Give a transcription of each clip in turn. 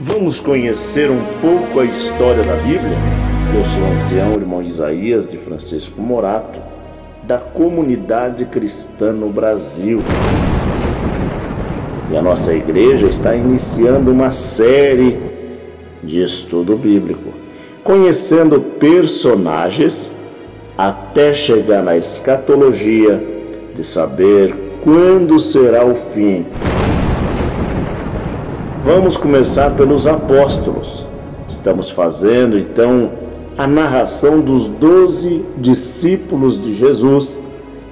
Vamos conhecer um pouco a história da Bíblia? Eu sou o ancião irmão Isaías de Francisco Morato, da Comunidade Cristã no Brasil. E a nossa igreja está iniciando uma série de estudo bíblico, conhecendo personagens até chegar na escatologia, de saber quando será o fim. Vamos começar pelos apóstolos. Estamos fazendo então a narração dos 12 discípulos de Jesus,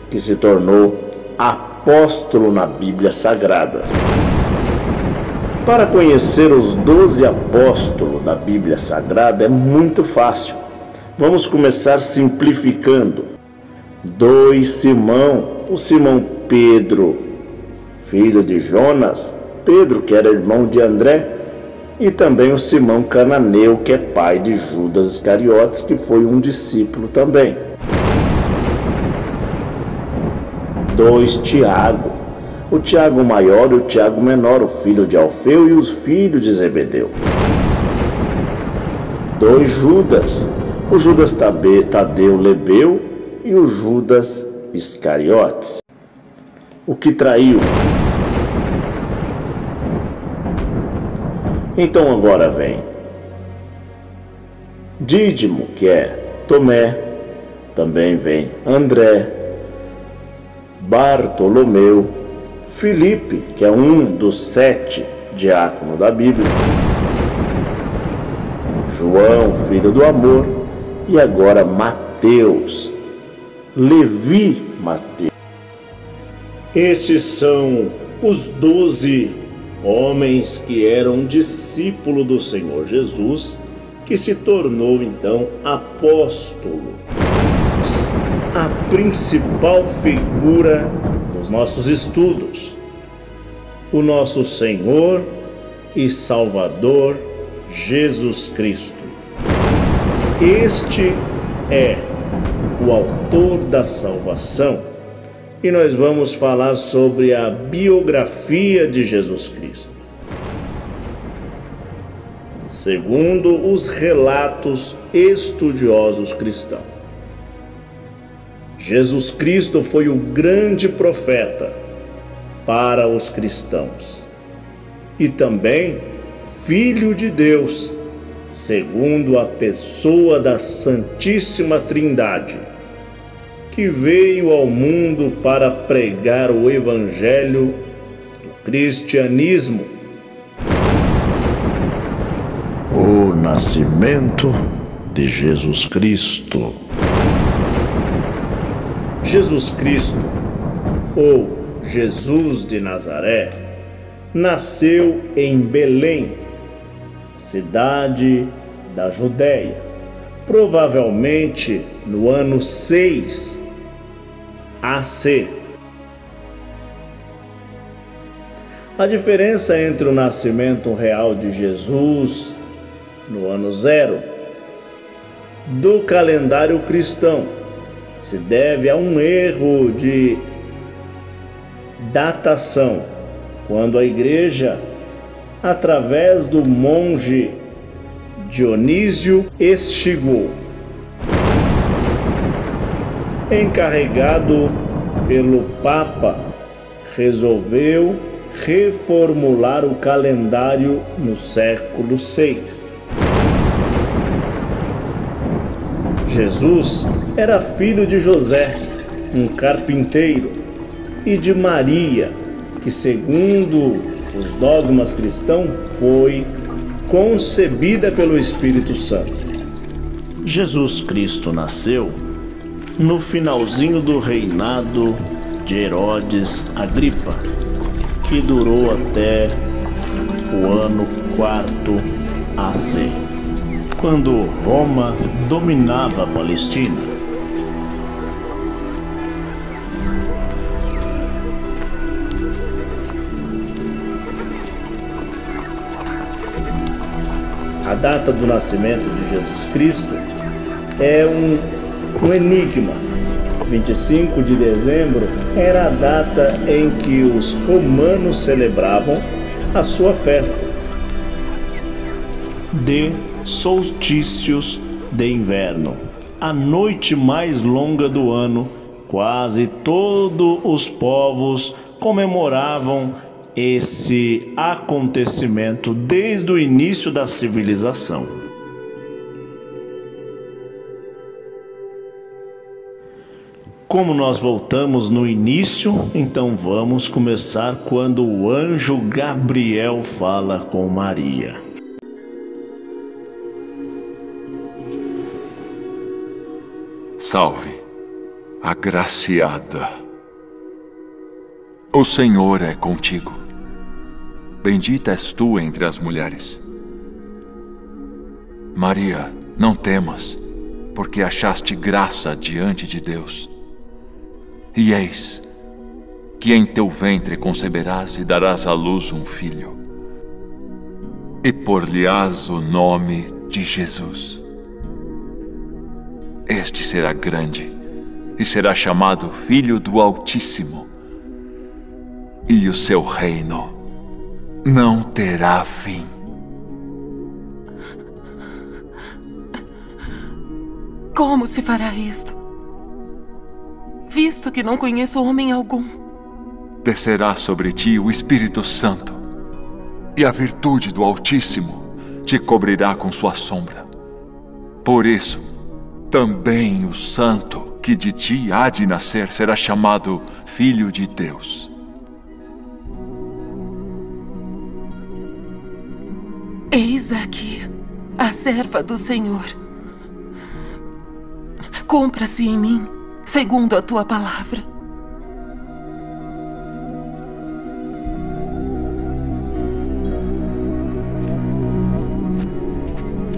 que se tornou apóstolo na Bíblia Sagrada. Para conhecer os 12 apóstolos da Bíblia Sagrada é muito fácil. Vamos começar simplificando. 2 Simão, o Simão Pedro, filho de Jonas, Pedro, que era irmão de André, e também o Simão Cananeu, que é pai de Judas Iscariotes, que foi um discípulo também. 2 Tiago, o Tiago maior e o Tiago menor, o filho de Alfeu e os filhos de Zebedeu. 2 Judas, o Judas Tadeu Lebeu e o Judas Iscariotes, o que traiu. Então agora vem Dídimo, que é Tomé, também vem André, Bartolomeu, Filipe, que é um dos 7 diáconos da Bíblia, João, filho do amor, e agora Mateus, Levi Mateus. Esses são os 12 homens que eram discípulos do Senhor Jesus, que se tornou então apóstolo. A principal figura dos nossos estudos, o nosso Senhor e Salvador Jesus Cristo. Este é o autor da salvação. E nós vamos falar sobre a biografia de Jesus Cristo. Segundo os relatos estudiosos cristãos, Jesus Cristo foi o grande profeta para os cristãos e também Filho de Deus, segundo a pessoa da Santíssima Trindade, que veio ao mundo para pregar o Evangelho do cristianismo. O nascimento de Jesus Cristo. Jesus Cristo, ou Jesus de Nazaré, nasceu em Belém, cidade da Judéia, provavelmente no ano 6 AC. A diferença entre o nascimento real de Jesus no ano 0 do calendário cristão se deve a um erro de datação, quando a igreja, através do monge Dionísio Exíguo, encarregado pelo Papa, resolveu reformular o calendário no século VI. Jesus era filho de José, um carpinteiro, e de Maria, que, segundo os dogmas cristãos, foi concebida pelo Espírito Santo. Jesus Cristo nasceu no finalzinho do reinado de Herodes Agripa, que durou até o ano 4 AC, quando Roma dominava a Palestina. A data do nascimento de Jesus Cristo é um enigma. 25 de dezembro era a data em que os romanos celebravam a sua festa. de solstícios de inverno, a noite mais longa do ano. Quase todos os povos comemoravam esse acontecimento desde o início da civilização. Como nós voltamos no início, então vamos começar quando o anjo Gabriel fala com Maria. Salve, agraciada. O Senhor é contigo. Bendita és tu entre as mulheres. Maria, não temas, porque achaste graça diante de Deus. E eis que em teu ventre conceberás e darás à luz um filho, e por-lhe-ás o nome de Jesus. Este será grande e será chamado Filho do Altíssimo, e o seu reino não terá fim. Como se fará isto, visto que não conheço homem algum? Descerá sobre ti o Espírito Santo, e a virtude do Altíssimo te cobrirá com sua sombra. Por isso, também o Santo que de ti há de nascer será chamado Filho de Deus. Eis aqui a serva do Senhor. Cumpra-se em mim segundo a tua palavra.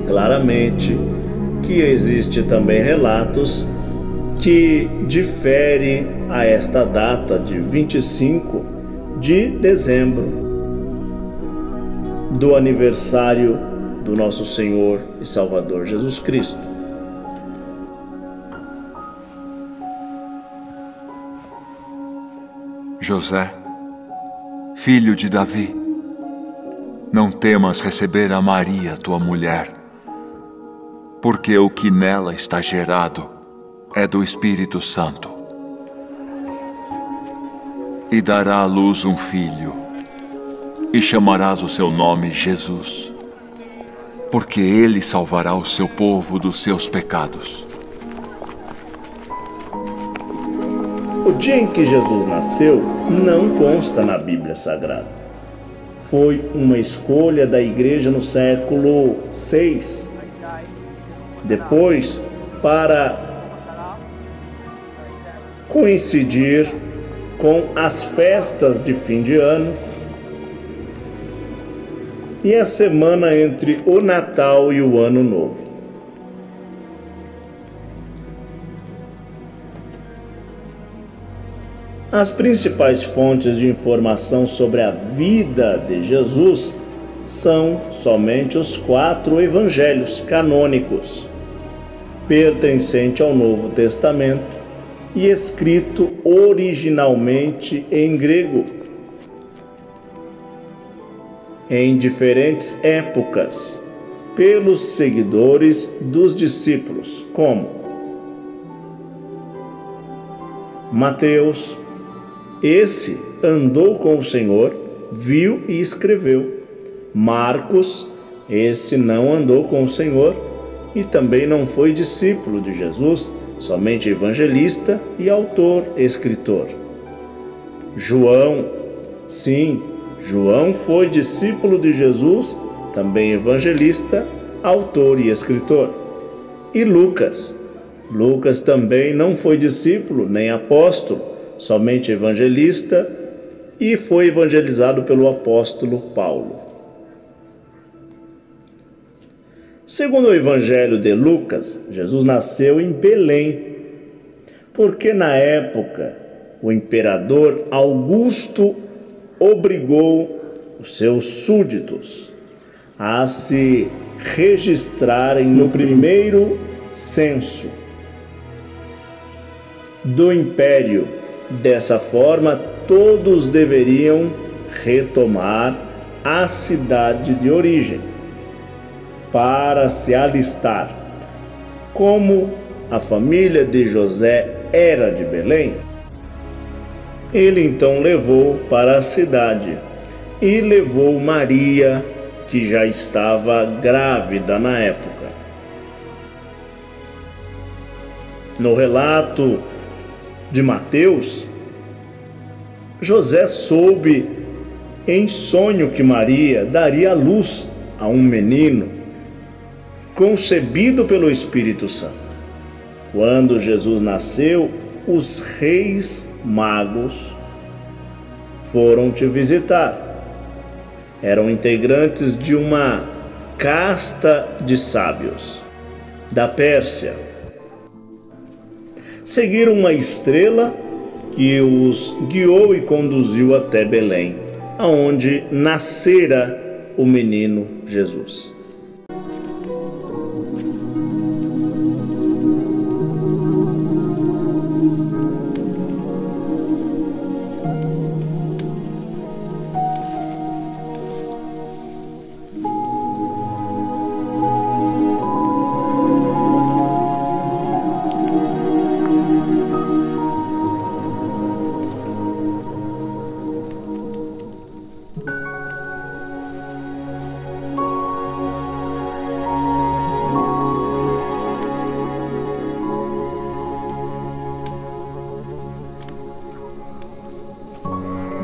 Claramente que existe também relatos que diferem a esta data de 25 de dezembro, do aniversário do nosso Senhor e Salvador Jesus Cristo. José, filho de Davi, não temas receber a Maria, tua mulher, porque o que nela está gerado é do Espírito Santo. E dará à luz um filho, e chamarás o seu nome Jesus, porque ele salvará o seu povo dos seus pecados. O dia em que Jesus nasceu não consta na Bíblia Sagrada. Foi uma escolha da igreja no século VI. Depois, para coincidir com as festas de fim de ano e a semana entre o Natal e o Ano Novo. As principais fontes de informação sobre a vida de Jesus são somente os 4 evangelhos canônicos, pertencentes ao Novo Testamento e escrito originalmente em grego, em diferentes épocas, pelos seguidores dos discípulos, como Mateus, esse andou com o Senhor, viu e escreveu. Marcos, esse não andou com o Senhor e também não foi discípulo de Jesus, somente evangelista e autor, escritor. João, sim, João foi discípulo de Jesus, também evangelista, autor e escritor. E Lucas, Lucas também não foi discípulo nem apóstolo, somente evangelista, e foi evangelizado pelo apóstolo Paulo. Segundo o Evangelho de Lucas, Jesus nasceu em Belém, porque na época o imperador Augusto obrigou os seus súditos a se registrarem no primeiro censo do império. Dessa forma, todos deveriam retomar a cidade de origem. para se alistar. Como a família de José era de Belém, ele então levou para a cidade e levou Maria, que já estava grávida na época. No relato de Mateus, José soube em sonho que Maria daria à luz a um menino concebido pelo Espírito Santo. Quando Jesus nasceu, os reis magos foram te visitar. Eram integrantes de uma casta de sábios da Pérsia. Seguiram uma estrela que os guiou e conduziu até Belém, aonde nascera o menino Jesus.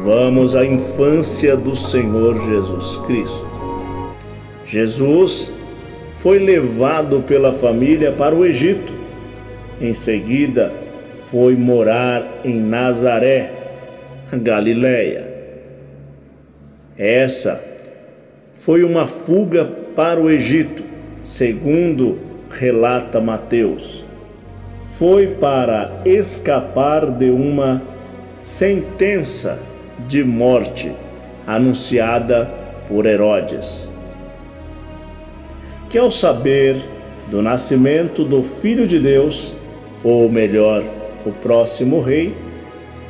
Vamos à infância do Senhor Jesus Cristo. Jesus foi levado pela família para o Egito. Em seguida, foi morar em Nazaré, na Galileia. Essa foi uma fuga para o Egito, segundo relata Mateus. Foi para escapar de uma sentença de morte anunciada por Herodes, que ao saber do nascimento do Filho de Deus, ou melhor, o próximo rei,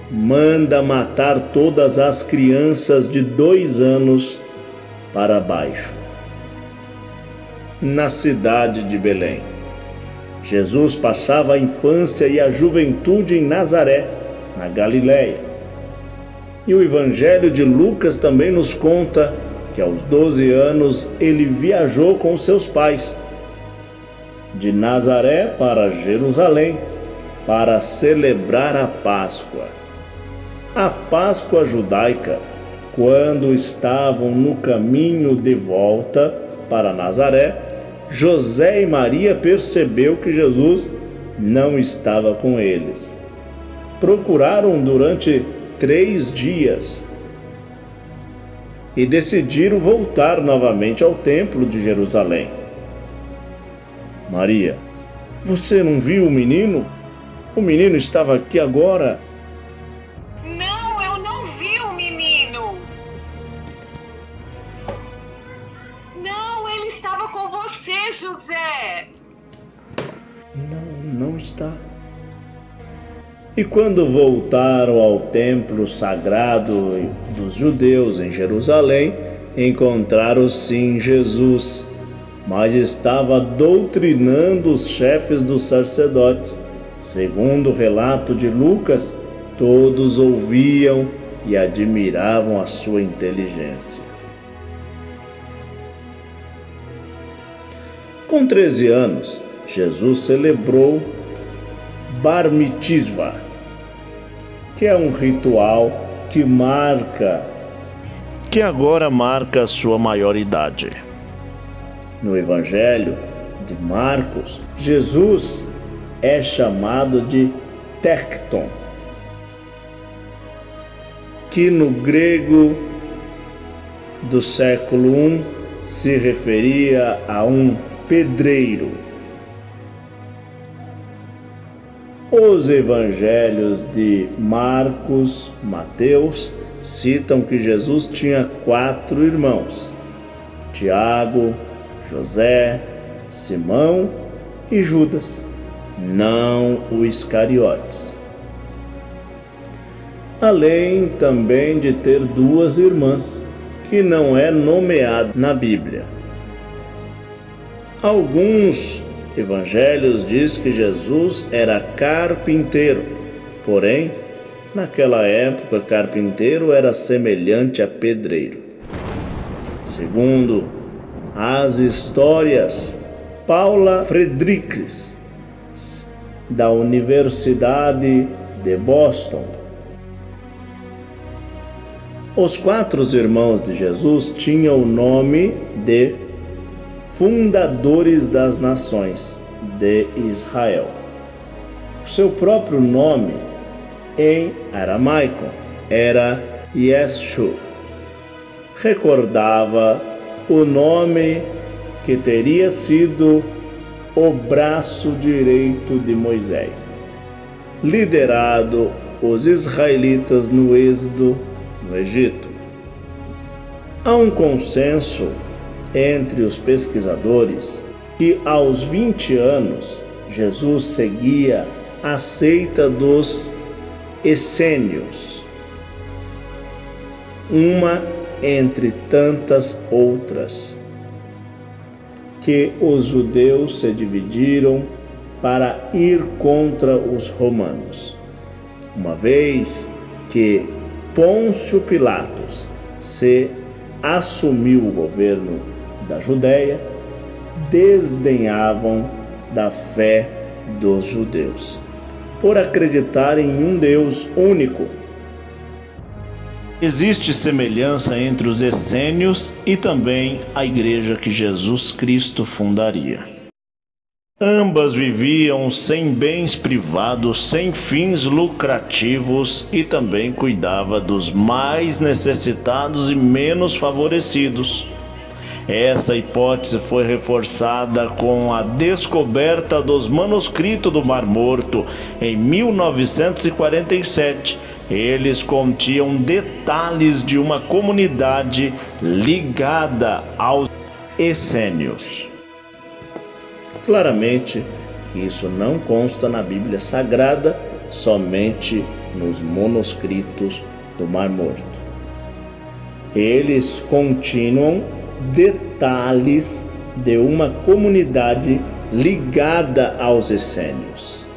manda matar todas as crianças de 2 anos para baixo. Na cidade de Belém, Jesus passava a infância e a juventude em Nazaré, na Galileia. E o Evangelho de Lucas também nos conta que aos 12 anos ele viajou com seus pais de Nazaré para Jerusalém para celebrar a Páscoa. A Páscoa judaica, quando estavam no caminho de volta para Nazaré, José e Maria percebeu que Jesus não estava com eles. Procuraram durante 3 dias e decidiram voltar novamente ao templo de Jerusalém. Maria, você não viu o menino? O menino estava aqui agora. Não, eu não vi o menino. Não, ele estava com você, José. Não está. E quando voltaram ao templo sagrado dos judeus em Jerusalém, encontraram sim Jesus, mas estava doutrinando os chefes dos sacerdotes. Segundo o relato de Lucas, todos ouviam e admiravam a sua inteligência. Com 13 anos, Jesus celebrou Bar Mitzvah, que é um ritual que agora marca a sua maioridade. No Evangelho de Marcos, Jesus é chamado de Tecton, que no grego do século I se referia a um pedreiro. Os evangelhos de Marcos, Mateus, citam que Jesus tinha 4 irmãos: Tiago, José, Simão e Judas, não o Iscariotes. Além também de ter 2 irmãs, que não é nomeado na Bíblia. Alguns evangelhos dizem que Jesus era carpinteiro, porém, naquela época, carpinteiro era semelhante a pedreiro. Segundo as histórias, Paula Frederiks, da Universidade de Boston. Os 4 irmãos de Jesus tinham o nome de fundadores das nações de Israel. O seu próprio nome em aramaico era Yeshua. Recordava o nome que teria sido o braço direito de Moisés, liderado os israelitas no êxodo no Egito. Há um consenso entre os pesquisadores que aos 20 anos Jesus seguia a seita dos essênios, uma entre tantas outras, que os judeus se dividiram para ir contra os romanos. Uma vez que Pôncio Pilatos se assumiu o governo da Judéia, desdenhavam da fé dos judeus, por acreditar em um Deus único. Existe semelhança entre os essênios e também a igreja que Jesus Cristo fundaria. Ambas viviam sem bens privados, sem fins lucrativos e também cuidava dos mais necessitados e menos favorecidos. Essa hipótese foi reforçada com a descoberta dos manuscritos do Mar Morto em 1947. Eles continham detalhes de uma comunidade ligada aos essênios. Claramente que isso não consta na Bíblia Sagrada, somente nos manuscritos do Mar Morto. Eles continuam detalhes de uma comunidade ligada aos essênios.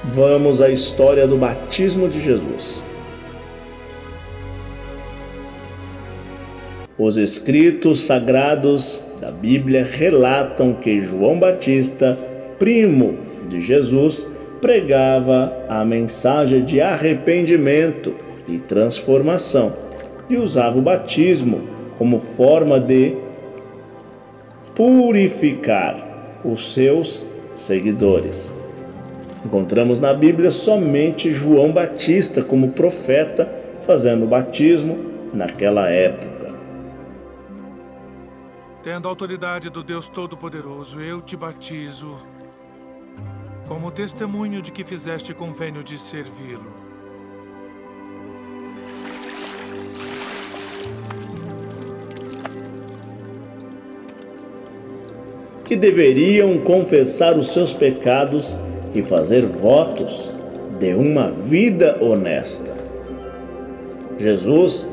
Vamos à história do batismo de Jesus. Os escritos sagrados da Bíblia relatam que João Batista, primo de Jesus, pregava a mensagem de arrependimento e transformação e usava o batismo como forma de purificar os seus seguidores. Encontramos na Bíblia somente João Batista como profeta fazendo o batismo naquela época. Tendo a autoridade do Deus Todo-Poderoso, eu te batizo como testemunho de que fizeste convênio de servi-lo. Que deveriam confessar os seus pecados e fazer votos de uma vida honesta. Jesus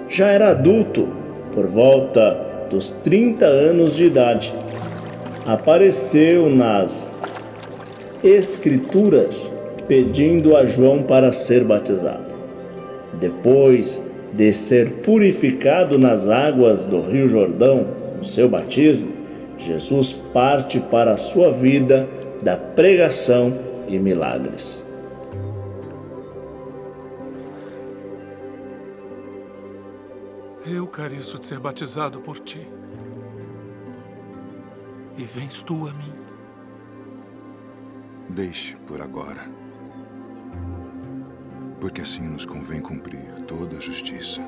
já era adulto, por volta dos 30 anos de idade. Apareceu nas Escrituras pedindo a João para ser batizado. Depois de ser purificado nas águas do Rio Jordão, no seu batismo, Jesus parte para a sua vida da pregação e milagres. Eu careço de ser batizado por ti. E vens tu a mim. Deixe por agora, porque assim nos convém cumprir toda a justiça.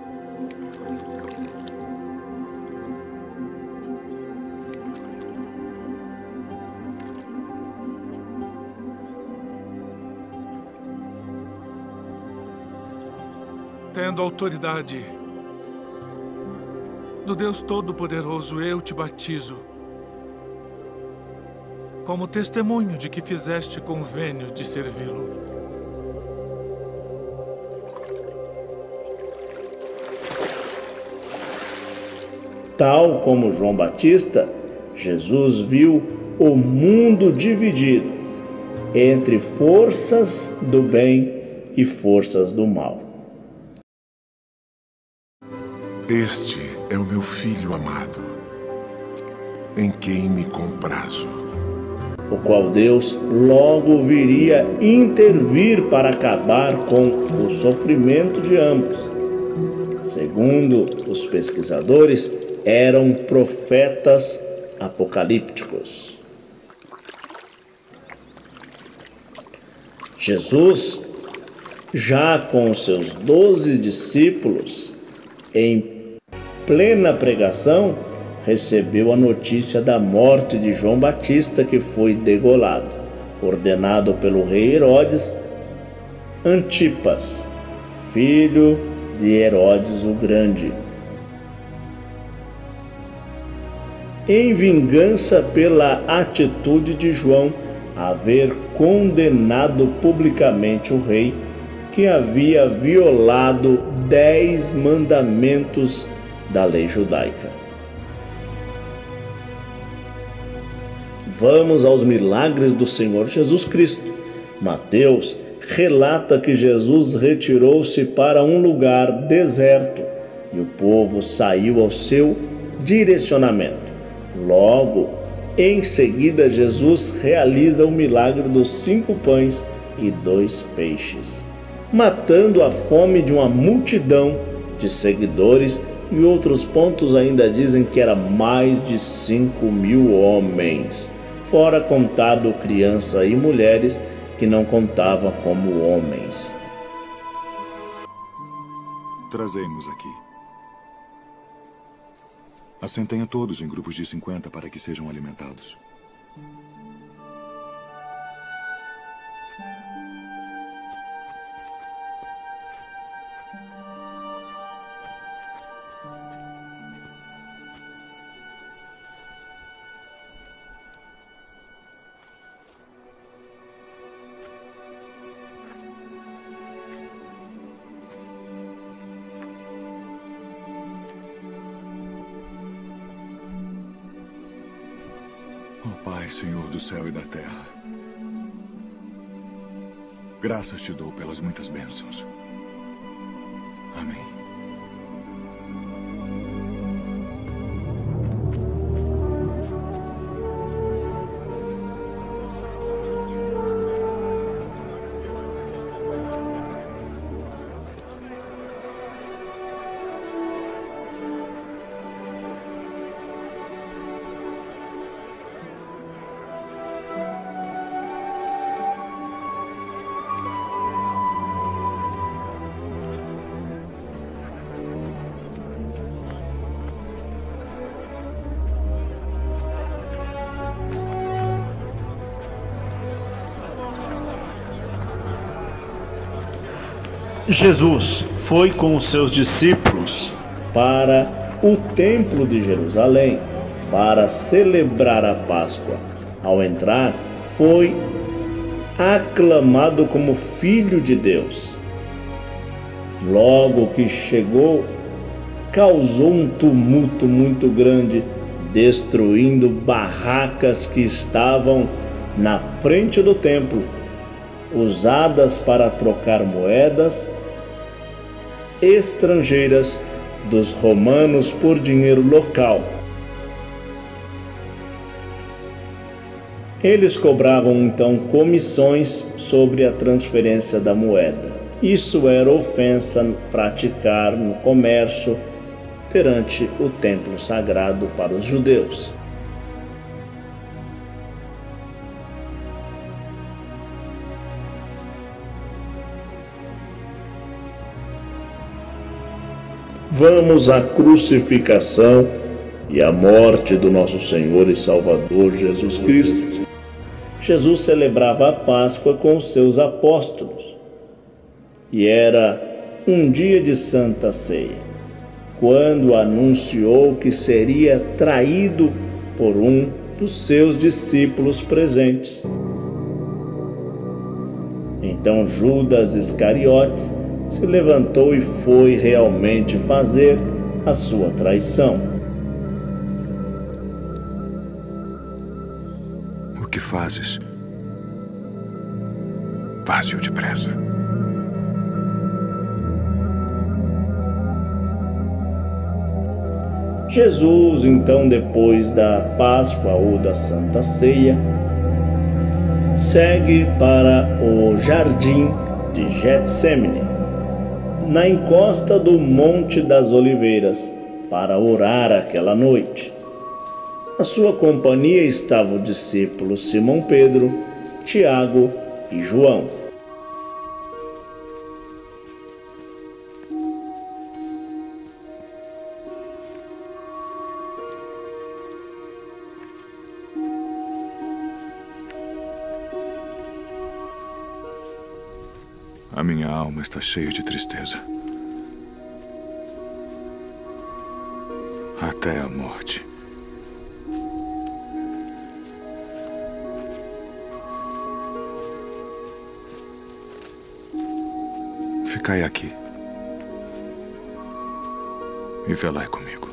Tendo autoridade do Deus Todo-Poderoso, eu te batizo como testemunho de que fizeste convênio de servi-lo. tal como João Batista, Jesus viu o mundo dividido entre forças do bem e forças do mal. Este é o meu filho amado, em quem me comprazo. O qual Deus logo viria intervir para acabar com o sofrimento de ambos. Segundo os pesquisadores, eram profetas apocalípticos. Jesus, já com os seus 12 discípulos, em plena pregação, recebeu a notícia da morte de João Batista, que foi degolado, ordenado pelo rei Herodes Antipas, filho de Herodes o Grande, em vingança pela atitude de João haver condenado publicamente o rei, que havia violado 10 mandamentos da lei judaica. Vamos aos milagres do Senhor Jesus Cristo. Mateus relata que Jesus retirou-se para um lugar deserto e o povo saiu ao seu direcionamento. Logo, em seguida, Jesus realiza o milagre dos 5 pães e 2 peixes, matando a fome de uma multidão de seguidores, e outros pontos ainda dizem que era mais de 5.000 homens, fora contado criança e mulheres, que não contava como homens. Trazemos aqui. Assentem todos em grupos de 50 para que sejam alimentados. Ó Pai, Senhor do céu e da terra, graças te dou pelas muitas bênçãos. Amém. Jesus foi com os seus discípulos para o templo de Jerusalém para celebrar a Páscoa. Ao entrar, foi aclamado como Filho de Deus. Logo que chegou, causou um tumulto muito grande, destruindo barracas que estavam na frente do templo, usadas para trocar moedas estrangeiras dos romanos por dinheiro local. Eles cobravam então comissões sobre a transferência da moeda. Isso era ofensa praticar no comércio perante o templo sagrado para os judeus. Vamos à crucificação e à morte do nosso Senhor e Salvador Jesus Cristo. Jesus celebrava a Páscoa com os seus apóstolos e era um dia de Santa Ceia, quando anunciou que seria traído por um dos seus discípulos presentes. Então Judas Iscariotes se levantou e foi realmente fazer a sua traição. que fazes, faze-o depressa. Jesus, então, depois da Páscoa ou da Santa Ceia, segue para o jardim de Getsêmani, na encosta do Monte das Oliveiras, para orar aquela noite. Na sua companhia estavam o discípulo Simão Pedro, Tiago e João. A minha alma está cheia de tristeza. Até a morte. Ficai aqui e velai comigo.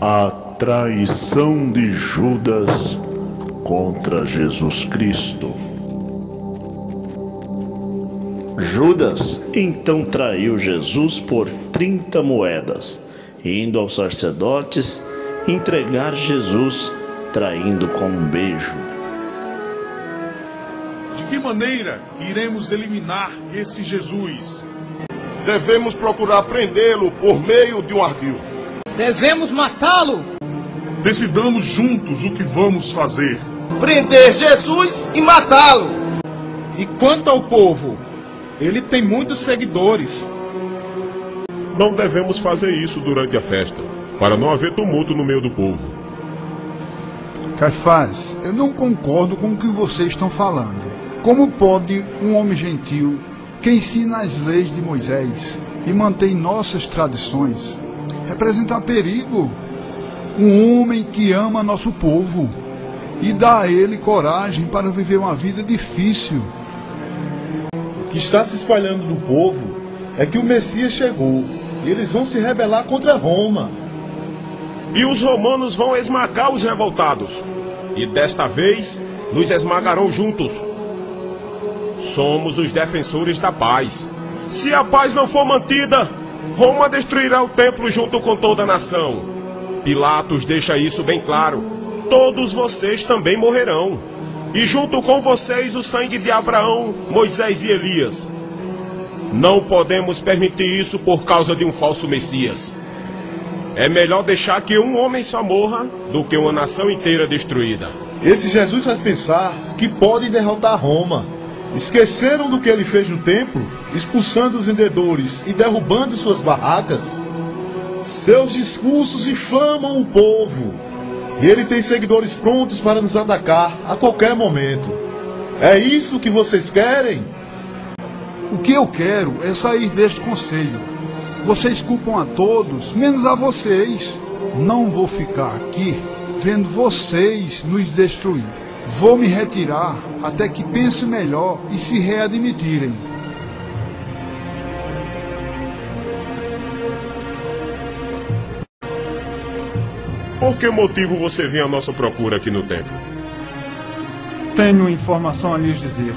A traição de Judas contra Jesus Cristo. Judas então traiu Jesus por 30 moedas, indo aos sacerdotes entregar Jesus, traindo com um beijo. De que maneira iremos eliminar esse Jesus? Devemos procurar prendê-lo por meio de um ardil. Devemos matá-lo. Decidamos juntos o que vamos fazer. Prender Jesus e matá-lo. E quanto ao povo, ele tem muitos seguidores. Não devemos fazer isso durante a festa, para não haver tumulto no meio do povo. Caifás, eu não concordo com o que vocês estão falando. Como pode um homem gentil, que ensina as leis de Moisés e mantém nossas tradições, representar perigo? Um homem que ama nosso povo e dá a ele coragem para viver uma vida difícil. O que está se espalhando no povo é que o Messias chegou e eles vão se rebelar contra Roma. E os romanos vão esmagar os revoltados. E desta vez nos esmagarão juntos. Somos os defensores da paz. Se a paz não for mantida, Roma destruirá o templo junto com toda a nação. Pilatos deixa isso bem claro. Todos vocês também morrerão. E junto com vocês o sangue de Abraão, Moisés e Elias. Não podemos permitir isso por causa de um falso Messias. É melhor deixar que um homem só morra do que uma nação inteira destruída. Esse Jesus faz pensar que pode derrotar Roma. Esqueceram do que ele fez no templo, expulsando os vendedores e derrubando suas barracas? Seus discursos inflamam o povo. E ele tem seguidores prontos para nos atacar a qualquer momento. É isso que vocês querem? O que eu quero é sair deste conselho. Vocês culpam a todos, menos a vocês. Não vou ficar aqui vendo vocês nos destruir. Vou me retirar até que pensem melhor e se readmitirem. Por que motivo você vem à nossa procura aqui no templo? Tenho informação a lhes dizer.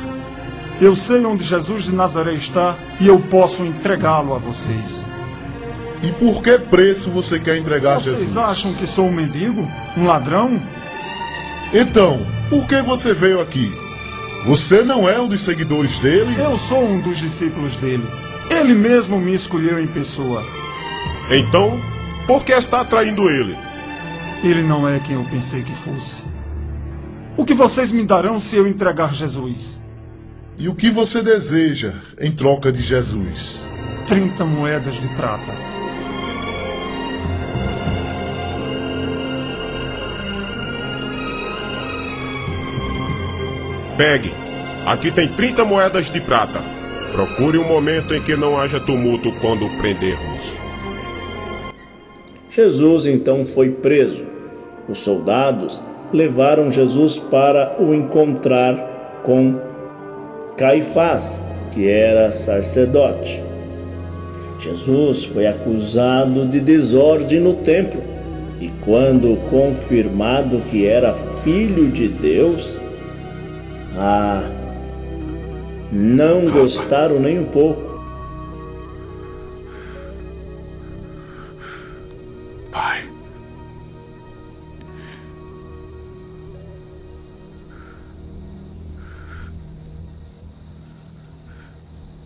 Eu sei onde Jesus de Nazaré está e eu posso entregá-lo a vocês. E por que preço você quer entregar Jesus? Vocês acham que sou um mendigo? Um ladrão? Então, por que você veio aqui? Você não é um dos seguidores dele? Eu sou um dos discípulos dele. Ele mesmo me escolheu em pessoa. Então, por que está traindo ele? Ele não é quem eu pensei que fosse. O que vocês me darão se eu entregar Jesus? E o que você deseja em troca de Jesus? 30 moedas de prata. Pegue. Aqui tem 30 moedas de prata. Procure um momento em que não haja tumulto quando o prendermos. Jesus então foi preso. Os soldados levaram Jesus para o encontrar com Caifás, que era sacerdote. Jesus foi acusado de desordem no templo e, quando confirmado que era filho de Deus, não gostaram nem um pouco. Pai,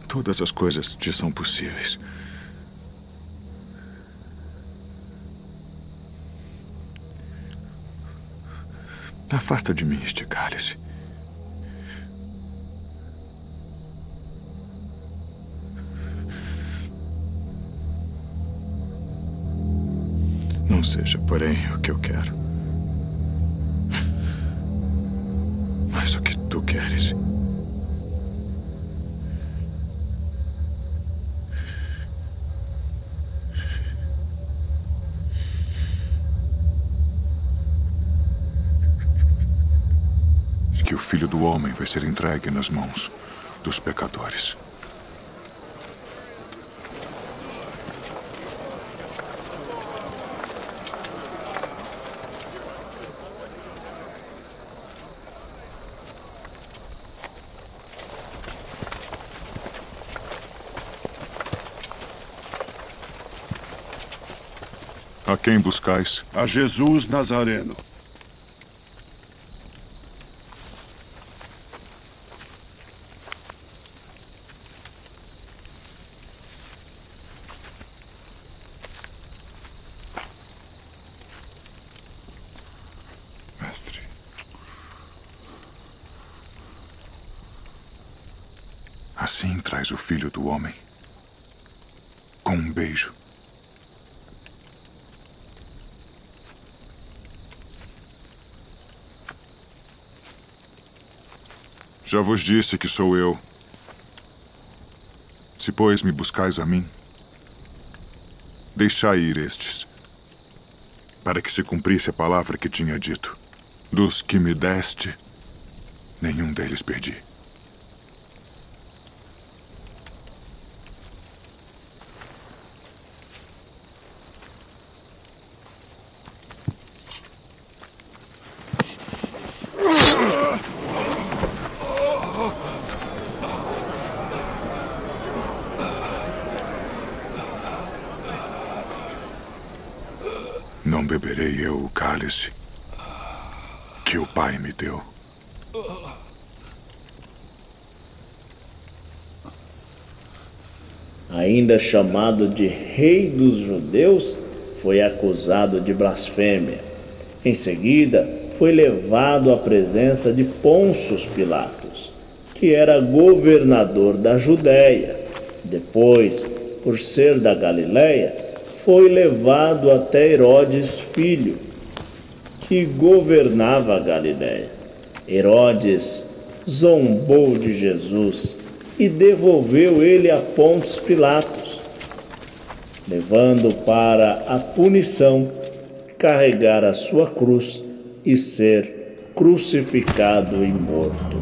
todas as coisas te são possíveis. Afasta de mim este cálice. Não seja, porém, o que eu quero, mas o que tu queres. Que o Filho do Homem vai ser entregue nas mãos dos pecadores. A quem buscais? A Jesus Nazareno. Mestre. Assim traz o Filho do Homem, com um beijo. Já vos disse que sou eu. Se, pois, me buscais a mim, deixai ir estes, para que se cumprisse a palavra que tinha dito. Dos que me deste, nenhum deles perdi. Não beberei eu o cálice que o Pai me deu. Ainda chamado de Rei dos Judeus, foi acusado de blasfêmia. Em seguida, foi levado à presença de Pôncio Pilatos, que era governador da Judéia. Depois, por ser da Galileia, foi levado até Herodes filho, que governava a Galileia. Herodes zombou de Jesus e devolveu ele a Pôncio Pilatos, levando para a punição carregar a sua cruz e ser crucificado e morto.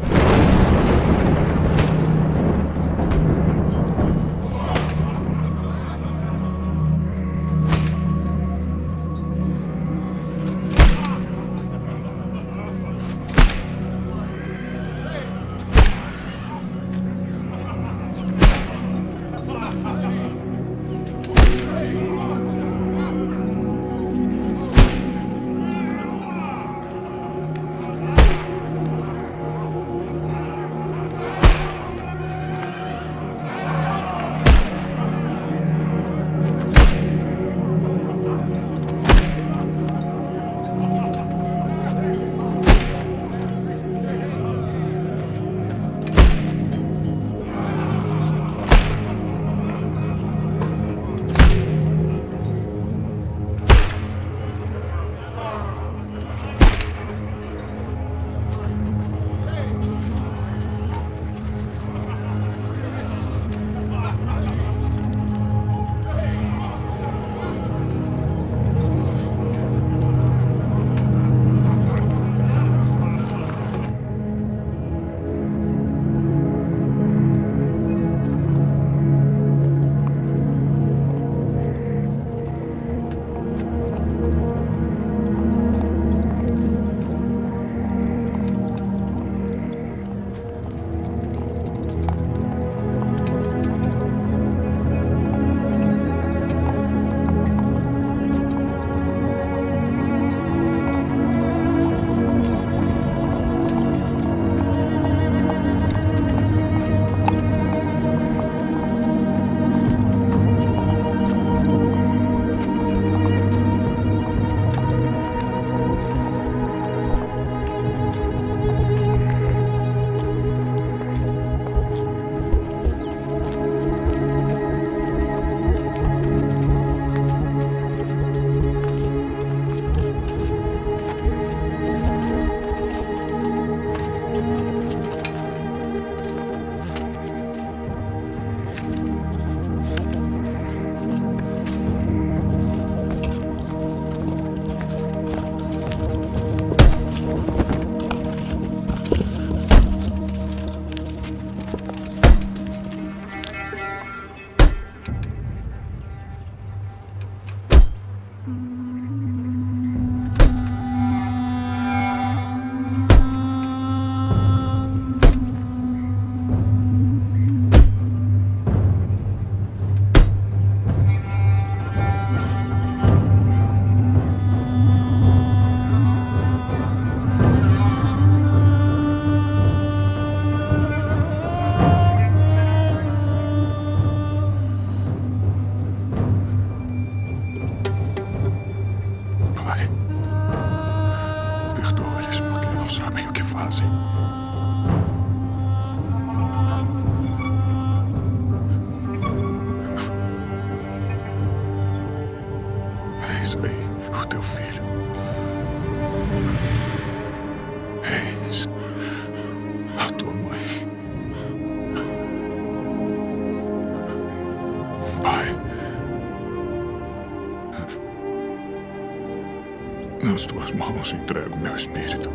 Nas tuas mãos entrego meu espírito.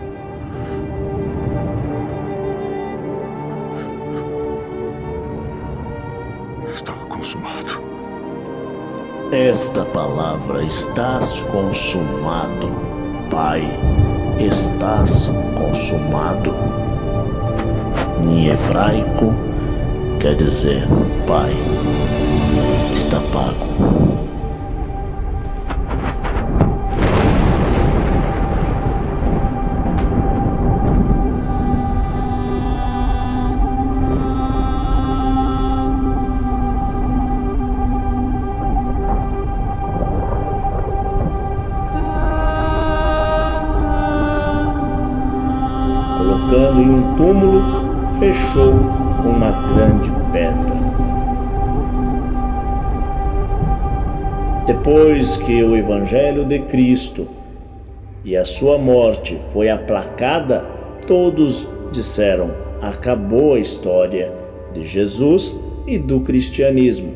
Está consumado. Esta palavra estás consumado, Pai, estás consumado. Em hebraico quer dizer Pai, está pago. Colocando em um túmulo, fechou com uma grande pedra. Depois que o Evangelho de Cristo e a sua morte foi aplacada, todos disseram: acabou a história de Jesus e do cristianismo.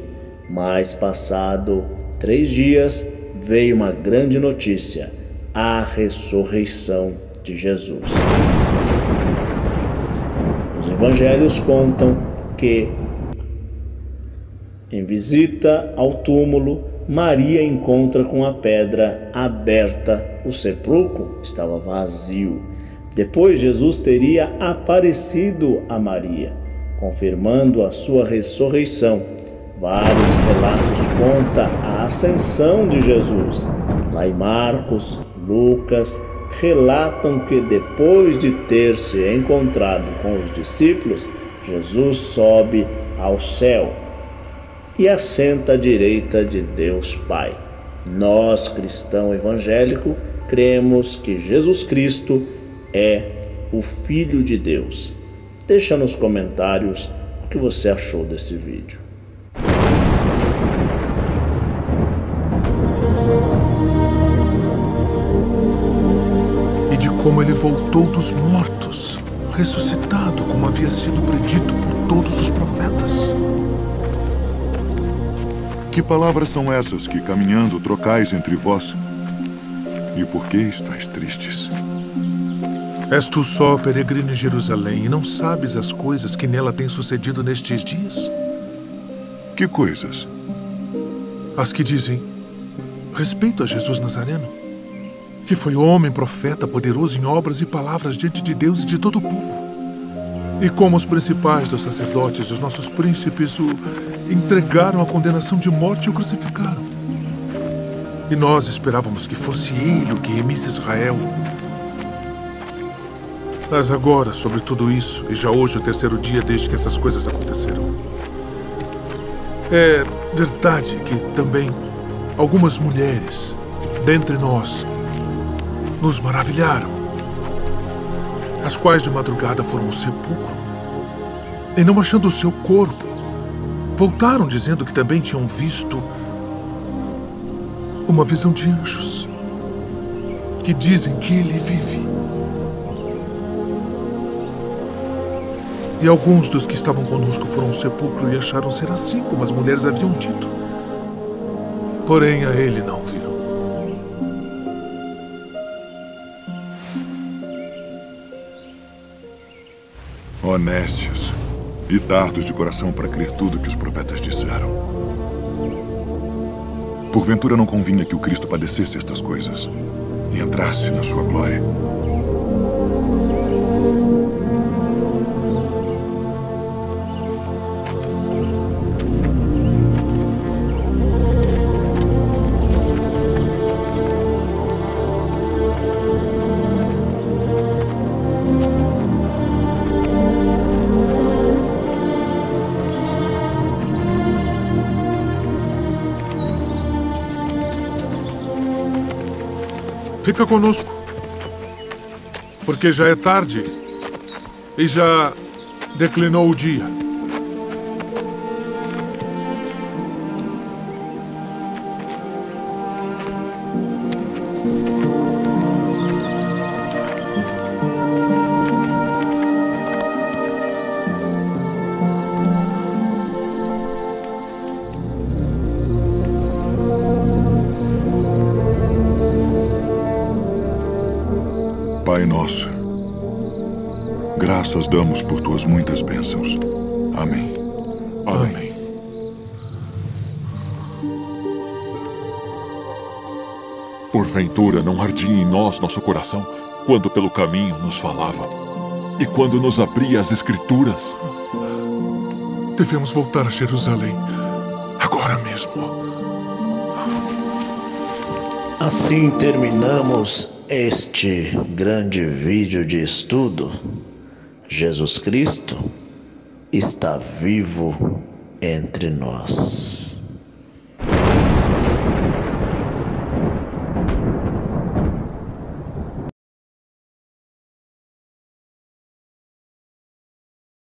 Mas passado 3 dias, veio uma grande notícia: a ressurreição de Jesus. Os evangelhos contam que, em visita ao túmulo, Maria encontra com a pedra aberta, o sepulcro estava vazio. Depois Jesus teria aparecido a Maria, confirmando a sua ressurreição. Vários relatos contam a ascensão de Jesus. Lá em Marcos, Lucas, relatam que depois de ter se encontrado com os discípulos, Jesus sobe ao céu e assenta à direita de Deus Pai. Nós, cristão evangélico, cremos que Jesus Cristo é o Filho de Deus. Deixa nos comentários o que você achou desse vídeo. E de como ele voltou dos mortos, ressuscitado como havia sido predito por todos os profetas. Que palavras são essas que, caminhando, trocais entre vós? E por que estáis tristes? És tu só peregrino em Jerusalém e não sabes as coisas que nela têm sucedido nestes dias? Que coisas? As que dizem respeito a Jesus Nazareno, que foi homem, profeta, poderoso em obras e palavras diante de Deus e de todo o povo. E como os principais dos sacerdotes e os nossos príncipes o entregaram à condenação de morte e o crucificaram. E nós esperávamos que fosse ele o que remisse Israel. Mas agora, sobre tudo isso, e já hoje o 3º dia desde que essas coisas aconteceram, é verdade que também algumas mulheres dentre nós nos maravilharam, as quais de madrugada foram ao sepulcro e, não achando o seu corpo, voltaram dizendo que também tinham visto uma visão de anjos que dizem que ele vive. E alguns dos que estavam conosco foram ao sepulcro e acharam ser assim como as mulheres haviam dito. Porém, a ele não viram. Honestos e tardos de coração para crer tudo que os profetas disseram. Porventura não convinha que o Cristo padecesse estas coisas e entrasse na sua glória? Fica conosco, porque já é tarde e já declinou o dia. Pai nosso, graças damos por tuas muitas bênçãos. Amém. Amém. Porventura não ardia em nós nosso coração quando pelo caminho nos falava e quando nos abria as Escrituras? Devemos voltar a Jerusalém agora mesmo. Assim terminamos este grande vídeo de estudo. Jesus Cristo está vivo entre nós.